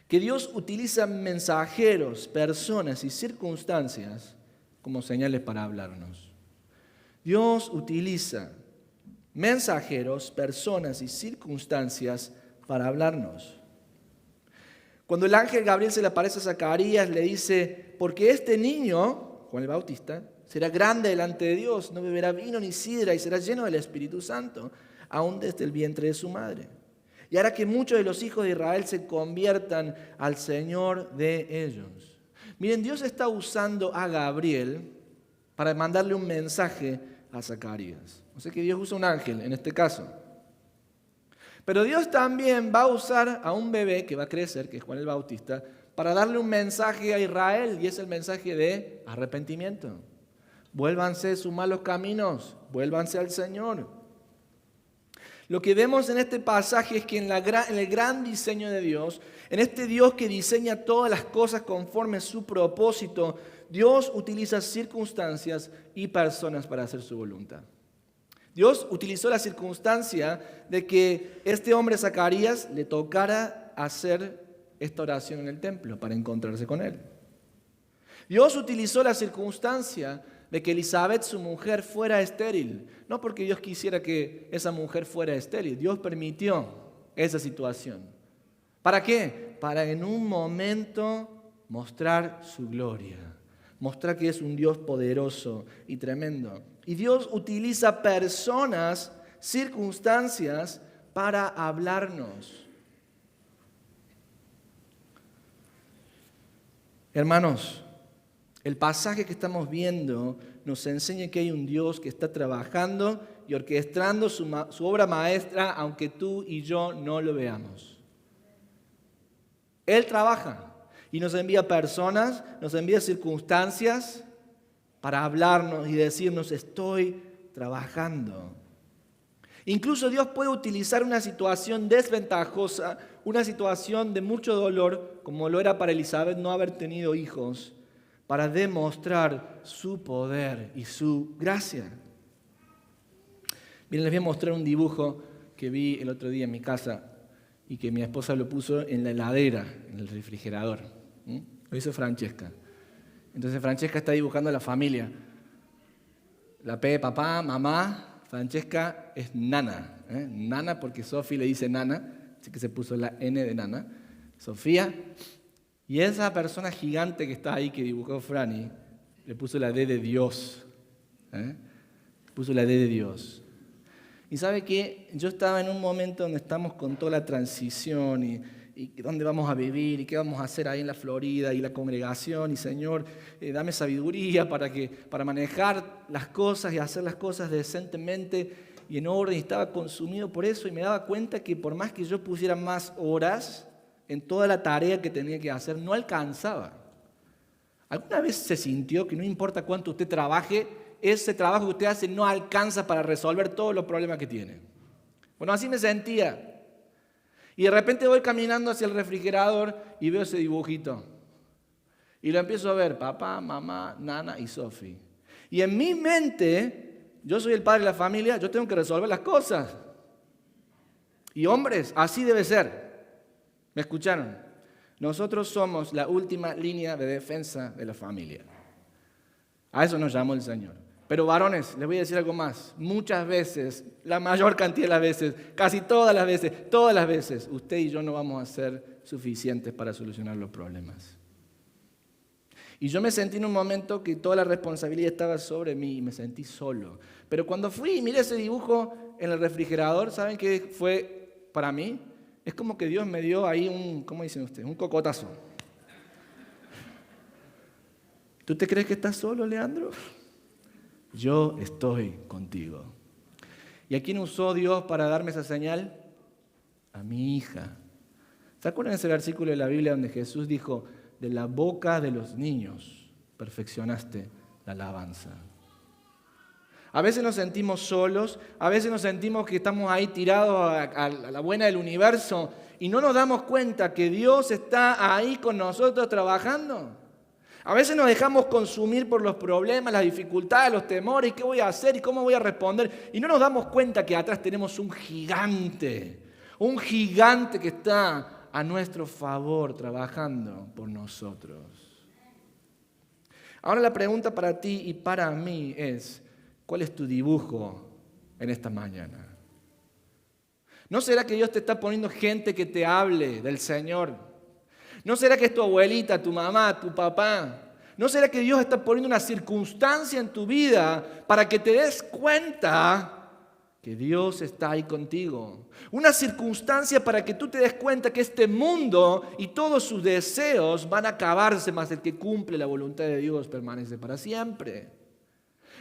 que Dios utiliza mensajeros, personas y circunstancias como señales para hablarnos. Dios utiliza mensajeros, personas y circunstancias para hablarnos. Cuando el ángel Gabriel se le aparece a Zacarías, le dice, porque este niño, Juan el Bautista, será grande delante de Dios, no beberá vino ni sidra y será lleno del Espíritu Santo, aún desde el vientre de su madre. Y hará que muchos de los hijos de Israel se conviertan al Señor de ellos. Miren, Dios está usando a Gabriel para mandarle un mensaje a Zacarías. O sea que Dios usa un ángel en este caso. Pero Dios también va a usar a un bebé que va a crecer, que es Juan el Bautista, para darle un mensaje a Israel, y es el mensaje de arrepentimiento. Vuélvanse de sus malos caminos, vuélvanse al Señor. Lo que vemos en este pasaje es que en el gran diseño de Dios, en este Dios que diseña todas las cosas conforme a su propósito, Dios utiliza circunstancias y personas para hacer su voluntad. Dios utilizó la circunstancia de que este hombre Zacarías le tocara hacer esta oración en el templo para encontrarse con él. Dios utilizó la circunstancia de que Elizabeth, su mujer, fuera estéril. No porque Dios quisiera que esa mujer fuera estéril. Dios permitió esa situación. ¿Para qué? Para en un momento mostrar su gloria. Mostrar que es un Dios poderoso y tremendo. Y Dios utiliza personas, circunstancias para hablarnos. Hermanos, el pasaje que estamos viendo nos enseña que hay un Dios que está trabajando y orquestando su obra maestra, aunque tú y yo no lo veamos. Él trabaja y nos envía personas, nos envía circunstancias para hablarnos y decirnos, estoy trabajando. Incluso Dios puede utilizar una situación desventajosa, una situación de mucho dolor, como lo era para Elizabeth no haber tenido hijos, para demostrar su poder y su gracia. Miren, les voy a mostrar un dibujo que vi el otro día en mi casa y que mi esposa lo puso en la heladera, en el refrigerador. Lo hizo Francesca. Entonces Francesca está dibujando a la familia. La P, papá, mamá. Francesca es Nana. Nana porque Sofi le dice Nana, así que se puso la N de Nana. Sofía. Y esa persona gigante que está ahí, que dibujó Franny, le puso la D de Dios. Puso la D de Dios. Y ¿sabe qué? Yo estaba en un momento donde estamos con toda la transición ¿Y dónde vamos a vivir? ¿Y qué vamos a hacer ahí en la Florida? Y la congregación. Y Señor, dame sabiduría para manejar las cosas y hacer las cosas decentemente y en orden. Y estaba consumido por eso y me daba cuenta que por más que yo pusiera más horas en toda la tarea que tenía que hacer, no alcanzaba. ¿Alguna vez se sintió que no importa cuánto usted trabaje, ese trabajo que usted hace no alcanza para resolver todos los problemas que tiene? Bueno, así me sentía. Y de repente voy caminando hacia el refrigerador y veo ese dibujito. Y lo empiezo a ver, papá, mamá, Nana y Sofi. Y en mi mente, yo soy el padre de la familia, yo tengo que resolver las cosas. Y hombres, así debe ser. ¿Me escucharon? Nosotros somos la última línea de defensa de la familia. A eso nos llamó el Señor. Pero varones, les voy a decir algo más. Muchas veces, la mayor cantidad de las veces, casi todas las veces, usted y yo no vamos a ser suficientes para solucionar los problemas. Y yo me sentí en un momento que toda la responsabilidad estaba sobre mí y me sentí solo. Pero cuando fui y miré ese dibujo en el refrigerador, ¿saben qué fue para mí? Es como que Dios me dio ahí ¿cómo dicen ustedes? Un cocotazo. ¿Tú te crees que estás solo, Leandro? Yo estoy contigo. ¿Y a quién usó Dios para darme esa señal? A mi hija. ¿Se acuerdan de ese versículo de la Biblia donde Jesús dijo, de la boca de los niños perfeccionaste la alabanza? A veces nos sentimos solos, a veces nos sentimos que estamos ahí tirados a la buena del universo y no nos damos cuenta que Dios está ahí con nosotros trabajando. A veces nos dejamos consumir por los problemas, las dificultades, los temores, ¿qué voy a hacer y cómo voy a responder? Y no nos damos cuenta que atrás tenemos un gigante que está a nuestro favor trabajando por nosotros. Ahora la pregunta para ti y para mí es, ¿cuál es tu dibujo en esta mañana? ¿No será que Dios te está poniendo gente que te hable del Señor? ¿No será que es tu abuelita, tu mamá, tu papá? ¿No será que Dios está poniendo una circunstancia en tu vida para que te des cuenta que Dios está ahí contigo? Una circunstancia para que tú te des cuenta que este mundo y todos sus deseos van a acabarse, mas el que cumple la voluntad de Dios permanece para siempre.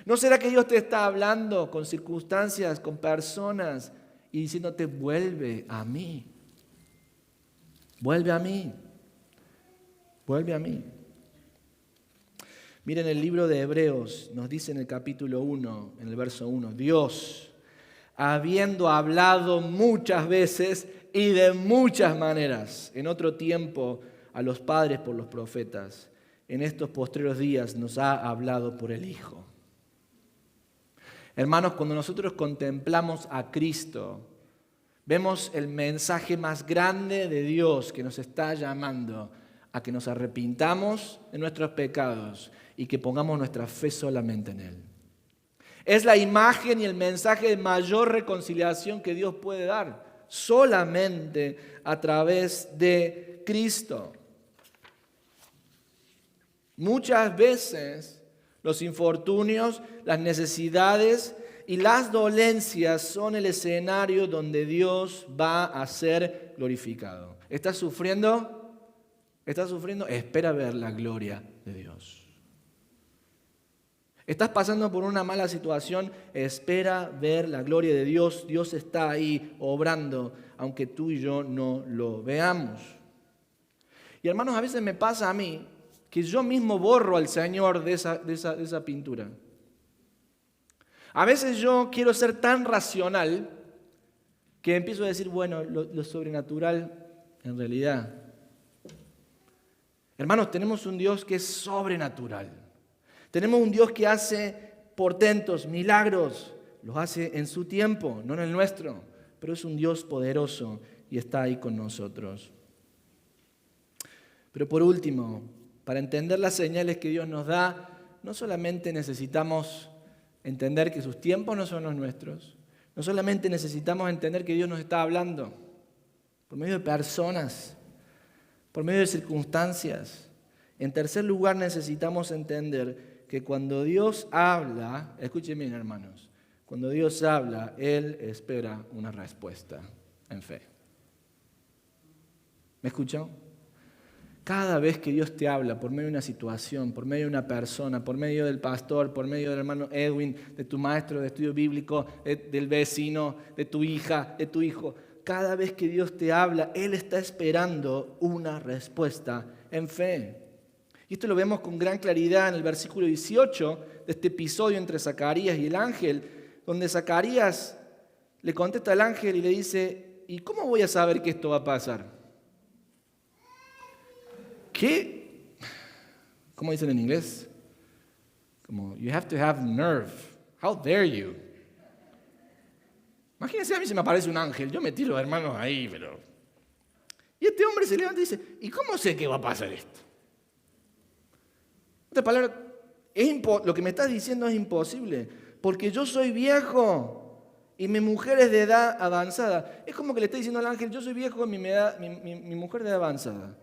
¿No será que Dios te está hablando con circunstancias, con personas y diciéndote, vuelve a mí? Vuelve a mí. Vuelve a mí. Miren el libro de Hebreos, nos dice en el capítulo 1, en el verso 1, Dios, habiendo hablado muchas veces y de muchas maneras, en otro tiempo a los padres por los profetas, en estos postreros días nos ha hablado por el Hijo. Hermanos, cuando nosotros contemplamos a Cristo, vemos el mensaje más grande de Dios que nos está llamando a que nos arrepintamos de nuestros pecados y que pongamos nuestra fe solamente en Él. Es la imagen y el mensaje de mayor reconciliación que Dios puede dar, solamente a través de Cristo. Muchas veces los infortunios, las necesidades y las dolencias son el escenario donde Dios va a ser glorificado. ¿Estás sufriendo? ¿Estás sufriendo? Espera ver la gloria de Dios. ¿Estás pasando por una mala situación? Espera ver la gloria de Dios. Dios está ahí obrando, aunque tú y yo no lo veamos. Y hermanos, a veces me pasa a mí que yo mismo borro al Señor de esa pintura. A veces yo quiero ser tan racional que empiezo a decir, bueno, lo sobrenatural en realidad. Hermanos, tenemos un Dios que es sobrenatural. Tenemos un Dios que hace portentos, milagros. Los hace en su tiempo, no en el nuestro. Pero es un Dios poderoso y está ahí con nosotros. Pero por último, para entender las señales que Dios nos da, no solamente necesitamos entender que sus tiempos no son los nuestros. No solamente necesitamos entender que Dios nos está hablando por medio de personas, por medio de circunstancias. En tercer lugar, necesitamos entender que cuando Dios habla, escuchen bien, hermanos, cuando Dios habla, Él espera una respuesta en fe. ¿Me escuchó? Cada vez que Dios te habla por medio de una situación, por medio de una persona, por medio del pastor, por medio del hermano Edwin, de tu maestro de estudio bíblico, del vecino, de tu hija, de tu hijo, cada vez que Dios te habla, Él está esperando una respuesta en fe. Y esto lo vemos con gran claridad en el versículo 18 de este episodio entre Zacarías y el ángel, donde Zacarías le contesta al ángel y le dice, ¿y cómo voy a saber que esto va a pasar? ¿Qué? ¿Cómo dicen en inglés? Como, you have to have nerve. How dare you? Imagínense, a mí se me aparece un ángel, yo me tiro, hermanos, ahí, pero... Y este hombre se levanta y dice, ¿y cómo sé que va a pasar esto? En otras palabras, lo que me estás diciendo es imposible, porque yo soy viejo y mi mujer es de edad avanzada. Es como que le está diciendo al ángel, yo soy viejo y mi mujer de edad avanzada.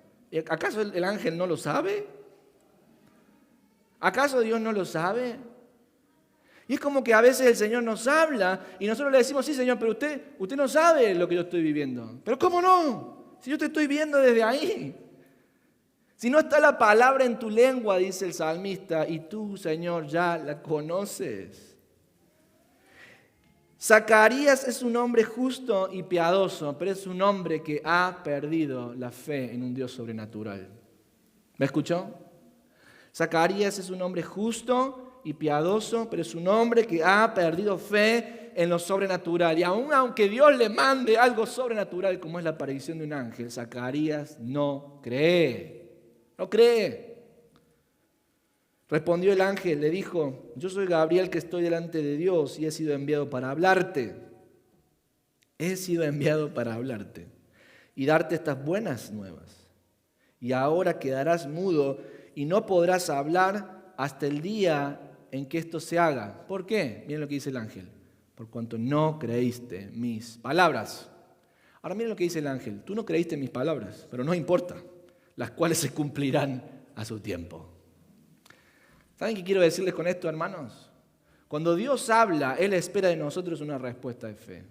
¿Acaso el ángel no lo sabe? ¿Acaso Dios no lo sabe? Y es como que a veces el Señor nos habla y nosotros le decimos, sí Señor, pero usted no sabe lo que yo estoy viviendo. ¿Pero cómo no? Si yo te estoy viendo desde ahí. Si no está la palabra en tu lengua, dice el salmista, y tú, Señor, ya la conoces. Zacarías es un hombre justo y piadoso, pero es un hombre que ha perdido la fe en un Dios sobrenatural. ¿Me escuchó? Zacarías es un hombre justo y piadoso, pero es un hombre que ha perdido fe en lo sobrenatural. Y aunque Dios le mande algo sobrenatural, como es la aparición de un ángel, Zacarías no cree. No cree. Respondió el ángel, le dijo, yo soy Gabriel que estoy delante de Dios y he sido enviado para hablarte. He sido enviado para hablarte y darte estas buenas nuevas. Y ahora quedarás mudo y no podrás hablar hasta el día en que esto se haga. ¿Por qué? Miren lo que dice el ángel. Por cuanto no creíste mis palabras. Ahora miren lo que dice el ángel. Tú no creíste mis palabras, pero no importa. Las cuales se cumplirán a su tiempo. ¿Saben qué quiero decirles con esto, hermanos? Cuando Dios habla, Él espera de nosotros una respuesta de fe.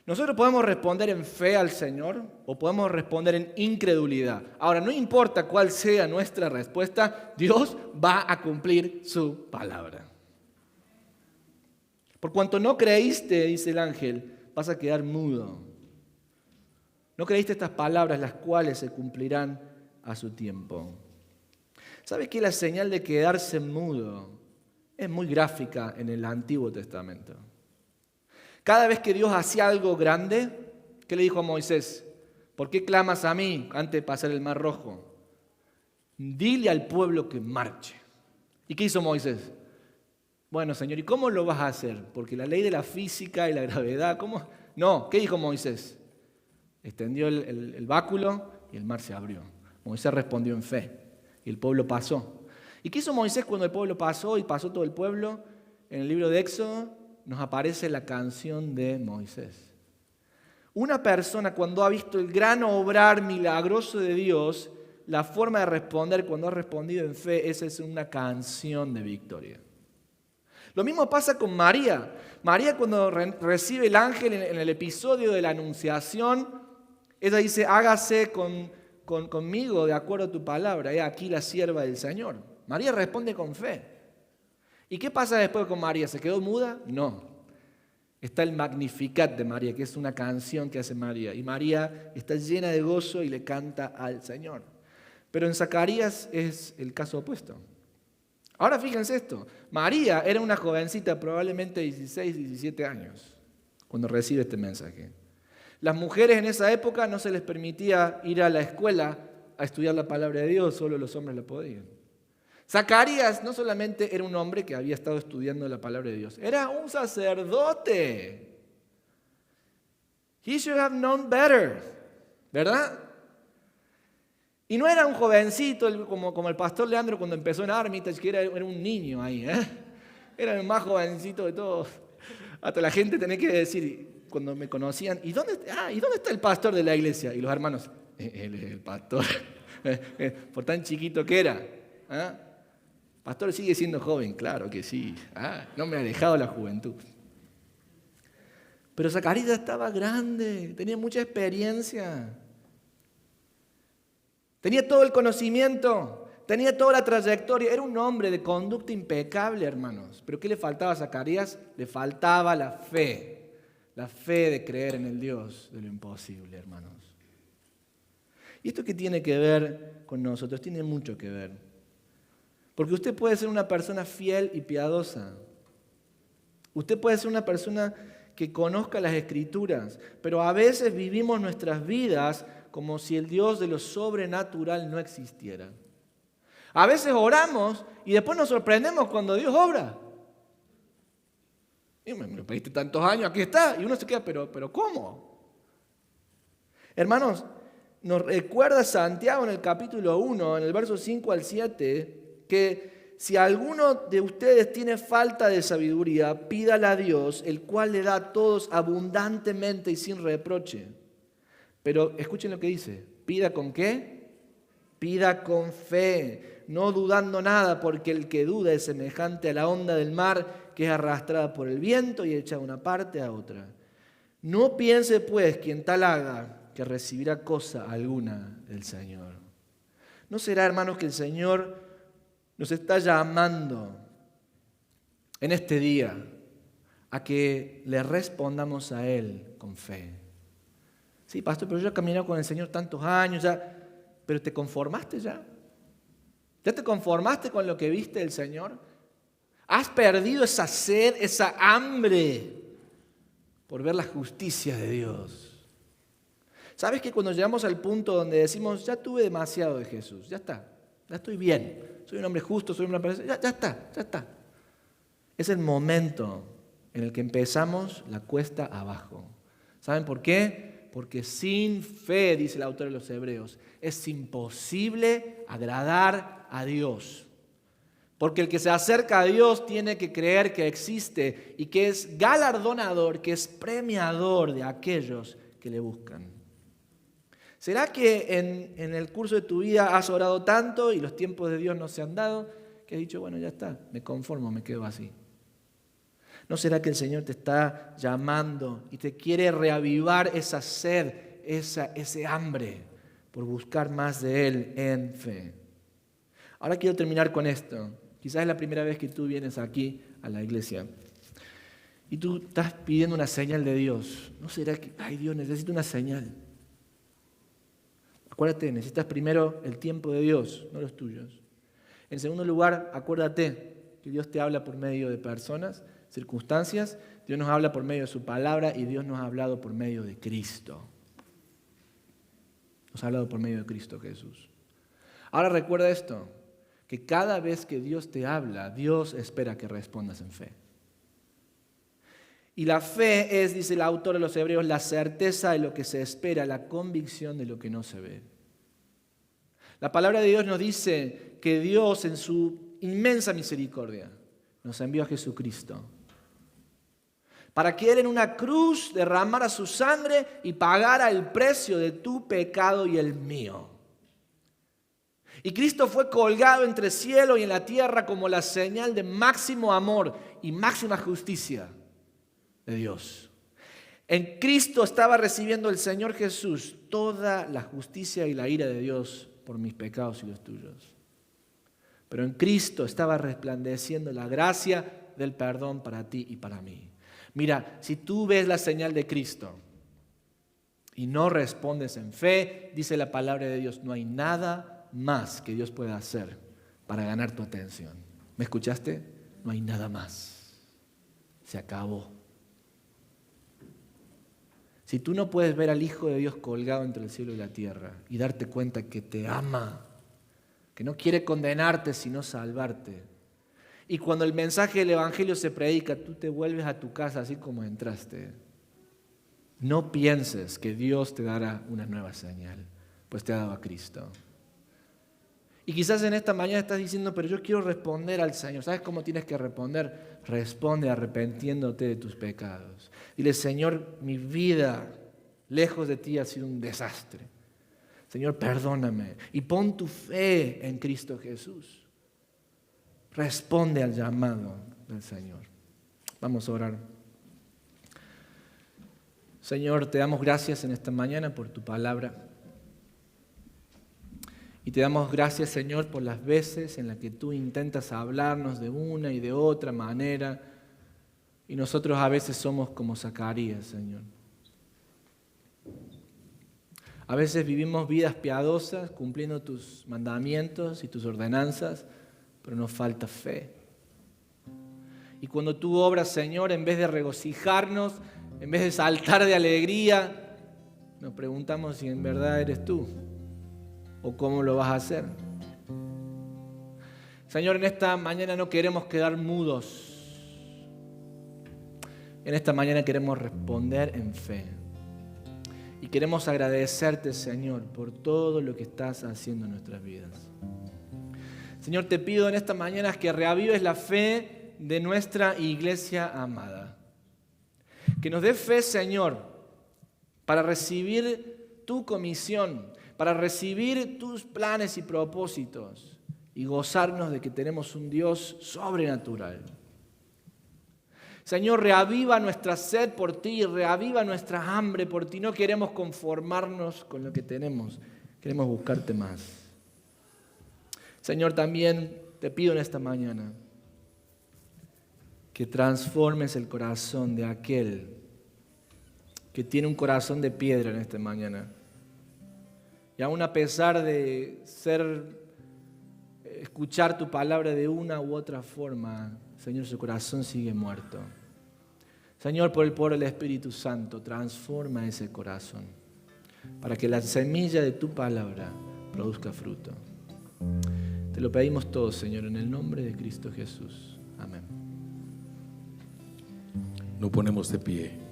Nosotros podemos responder en fe al Señor o podemos responder en incredulidad. Ahora, no importa cuál sea nuestra respuesta, Dios va a cumplir su palabra. Por cuanto no creíste, dice el ángel, vas a quedar mudo. No creíste estas palabras, las cuales se cumplirán a su tiempo. ¿Sabes que la señal de quedarse mudo es muy gráfica en el Antiguo Testamento? Cada vez que Dios hacía algo grande, ¿qué le dijo a Moisés? ¿Por qué clamas a mí antes de pasar el Mar Rojo? Dile al pueblo que marche. ¿Y qué hizo Moisés? Bueno, Señor, ¿y cómo lo vas a hacer? Porque la ley de la física y la gravedad, ¿cómo? No, ¿qué dijo Moisés? Extendió el báculo y el mar se abrió. Moisés respondió en fe. Y el pueblo pasó. ¿Y qué hizo Moisés cuando el pueblo pasó y pasó todo el pueblo? En el libro de Éxodo nos aparece la canción de Moisés. Una persona cuando ha visto el gran obrar milagroso de Dios, la forma de responder cuando ha respondido en fe, esa es una canción de victoria. Lo mismo pasa con María. María cuando recibe el ángel en el episodio de la Anunciación, ella dice, hágase conmigo de acuerdo a tu palabra. He aquí la sierva del Señor. María responde con fe. ¿Y qué pasa después con María? ¿Se quedó muda? No. Está el Magnificat de María, que es una canción que hace María. Y María está llena de gozo y le canta al Señor. Pero en Zacarías es el caso opuesto. Ahora fíjense esto. María era una jovencita, probablemente 16, 17 años, cuando recibe este mensaje. Las mujeres en esa época no se les permitía ir a la escuela a estudiar la palabra de Dios, solo los hombres la podían. Zacarías no solamente era un hombre que había estado estudiando la palabra de Dios, era un sacerdote. He should have known better, ¿verdad? Y no era un jovencito como el pastor Leandro cuando empezó en Armitage, que era un niño ahí, ¿eh? Era el más jovencito de todos. Hasta la gente tenía que decir, cuando me conocían, ¿y dónde está el pastor de la iglesia? Y los hermanos, él es el pastor, por tan chiquito que era. ¿Ah? Pastor sigue siendo joven, claro que sí. No me ha dejado la juventud. Pero Zacarías estaba grande, tenía mucha experiencia. Tenía todo el conocimiento, tenía toda la trayectoria. Era un hombre de conducta impecable, hermanos. ¿Pero qué le faltaba a Zacarías? Le faltaba la fe. La fe de creer en el Dios de lo imposible, hermanos. ¿Y esto qué tiene que ver con nosotros? Tiene mucho que ver. Porque usted puede ser una persona fiel y piadosa. Usted puede ser una persona que conozca las Escrituras, pero a veces vivimos nuestras vidas como si el Dios de lo sobrenatural no existiera. A veces oramos y después nos sorprendemos cuando Dios obra. Y me lo pediste tantos años, aquí está. Y uno se queda, pero ¿cómo? Hermanos, nos recuerda Santiago en el capítulo 1, en el verso 5 al 7, que si alguno de ustedes tiene falta de sabiduría, pídala a Dios, el cual le da a todos abundantemente y sin reproche. Pero escuchen lo que dice, ¿pida con qué? Pida con fe, no dudando nada, porque el que duda es semejante a la onda del mar que es arrastrada por el viento y echa de una parte a otra. No piense pues quien tal haga que recibirá cosa alguna del Señor. ¿No será, hermanos, que el Señor nos está llamando en este día a que le respondamos a Él con fe? Sí, pastor, pero yo he caminado con el Señor tantos años ya, pero ¿te conformaste ya? ¿Ya te conformaste con lo que viste del Señor? ¿Has perdido esa sed, esa hambre por ver la justicia de Dios? ¿Sabes que cuando llegamos al punto donde decimos, ya tuve demasiado de Jesús, ya está, ya estoy bien, soy un hombre justo, soy una persona, ya está. Es el momento en el que empezamos la cuesta abajo. ¿Saben por qué? Porque sin fe, dice el autor de los Hebreos, es imposible agradar a Dios. Porque el que se acerca a Dios tiene que creer que existe y que es galardonador, que es premiador de aquellos que le buscan. ¿Será que en el curso de tu vida has orado tanto y los tiempos de Dios no se han dado que has dicho, bueno, ya está, me conformo, me quedo así? ¿No será que el Señor te está llamando y te quiere reavivar esa sed, ese hambre por buscar más de Él en fe? Ahora quiero terminar con esto. Quizás es la primera vez que tú vienes aquí a la iglesia y tú estás pidiendo una señal de Dios. ¿No será que, ay Dios, necesito una señal? Acuérdate, necesitas primero el tiempo de Dios, no los tuyos. En segundo lugar, acuérdate que Dios te habla por medio de personas, circunstancias, Dios nos habla por medio de su palabra y Dios nos ha hablado por medio de Cristo. Nos ha hablado por medio de Cristo Jesús. Ahora recuerda esto, que cada vez que Dios te habla, Dios espera que respondas en fe. Y la fe es, dice el autor de los Hebreos, la certeza de lo que se espera, la convicción de lo que no se ve. La palabra de Dios nos dice que Dios en su inmensa misericordia nos envió a Jesucristo para que Él en una cruz derramara su sangre y pagara el precio de tu pecado y el mío. Y Cristo fue colgado entre cielo y en la tierra como la señal de máximo amor y máxima justicia de Dios. En Cristo estaba recibiendo el Señor Jesús toda la justicia y la ira de Dios por mis pecados y los tuyos. Pero en Cristo estaba resplandeciendo la gracia del perdón para ti y para mí. Mira, si tú ves la señal de Cristo y no respondes en fe, dice la palabra de Dios, no hay nada más que Dios pueda hacer para ganar tu atención. ¿Me escuchaste? No hay nada más. Se acabó. Si tú no puedes ver al Hijo de Dios colgado entre el cielo y la tierra y darte cuenta que te ama, que no quiere condenarte sino salvarte, y cuando el mensaje del Evangelio se predica, tú te vuelves a tu casa así como entraste, no pienses que Dios te dará una nueva señal, pues te ha dado a Cristo. Y quizás en esta mañana estás diciendo, pero yo quiero responder al Señor. ¿Sabes cómo tienes que responder? Responde arrepintiéndote de tus pecados. Dile, Señor, mi vida lejos de ti ha sido un desastre. Señor, perdóname. Y pon tu fe en Cristo Jesús. Responde al llamado del Señor. Vamos a orar. Señor, te damos gracias en esta mañana por tu palabra. Y te damos gracias, Señor, por las veces en las que tú intentas hablarnos de una y de otra manera. Y nosotros a veces somos como Zacarías, Señor. A veces vivimos vidas piadosas, cumpliendo tus mandamientos y tus ordenanzas, pero nos falta fe. Y cuando tú obras, Señor, en vez de regocijarnos, en vez de saltar de alegría, nos preguntamos si en verdad eres tú o cómo lo vas a hacer. Señor, en esta mañana no queremos quedar mudos. En esta mañana queremos responder en fe. Y queremos agradecerte, Señor, por todo lo que estás haciendo en nuestras vidas. Señor, te pido en esta mañana que reavives la fe de nuestra iglesia amada. Que nos dé fe, Señor, para recibir tu comisión, para recibir tus planes y propósitos y gozarnos de que tenemos un Dios sobrenatural. Señor, reaviva nuestra sed por ti, reaviva nuestra hambre por ti. No queremos conformarnos con lo que tenemos, queremos buscarte más. Señor, también te pido en esta mañana que transformes el corazón de aquel que tiene un corazón de piedra en esta mañana. Y aún a pesar de escuchar tu palabra de una u otra forma, Señor, su corazón sigue muerto. Señor, por el poder del Espíritu Santo, transforma ese corazón para que la semilla de tu palabra produzca fruto. Te lo pedimos todo, Señor, en el nombre de Cristo Jesús. Amén. Nos ponemos de pie.